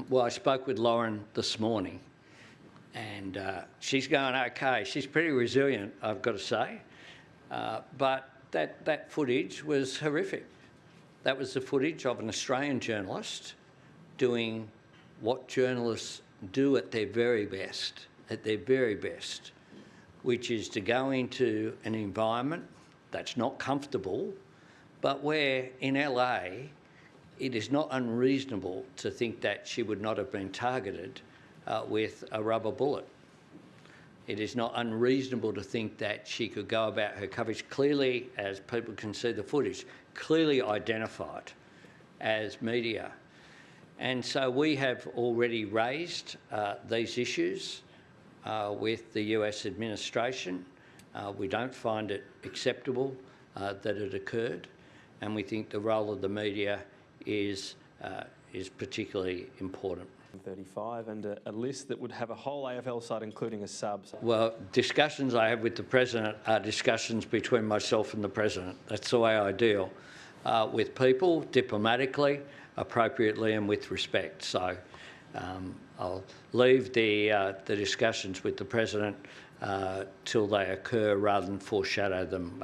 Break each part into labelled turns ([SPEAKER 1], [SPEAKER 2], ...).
[SPEAKER 1] Well, I spoke with Lauren this morning, and she's going okay. She's pretty resilient, I've got to say. But that footage was horrific. That was the footage of an Australian journalist doing what journalists do at their very best, which is to go into an environment that's not comfortable, but where in LA, it is not unreasonable to think that she would not have been targeted with a rubber bullet. It is not unreasonable to think that she could go about her coverage clearly, as people can see the footage, clearly identified as media. And so we have already raised these issues with the US administration. We don't find it acceptable that it occurred, and we think the role of the media is particularly important.
[SPEAKER 2] 35 and a list that would have a whole AFL side, including a sub.
[SPEAKER 1] Well, discussions I have with the President are discussions between myself and the President. That's the way I deal with people, diplomatically, appropriately and with respect. So I'll leave the discussions with the President till they occur rather than foreshadow them.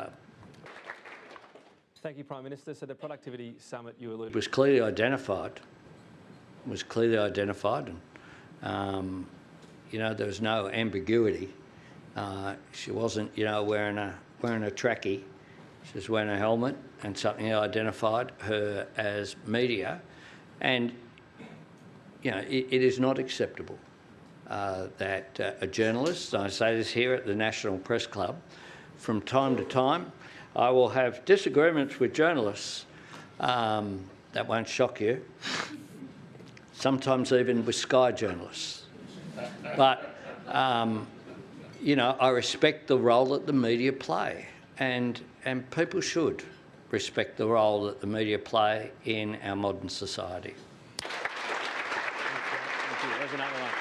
[SPEAKER 2] Thank you, Prime Minister. So the Productivity Summit you alluded to
[SPEAKER 1] was clearly identified. And, you know, there was no ambiguity. She wasn't, you know, wearing a trackie. She was wearing a helmet, and something identified her as media. And, you know, it is not acceptable that a journalist, and I say this here at the National Press Club, from time to time, I will have disagreements with journalists. That won't shock you. Sometimes even with Sky journalists. But, you know, I respect the role that the media play, and people should respect the role that the media play in our modern society.
[SPEAKER 2] Thank you. There's another one.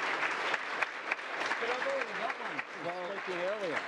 [SPEAKER 1] But I've already got one. Well, earlier.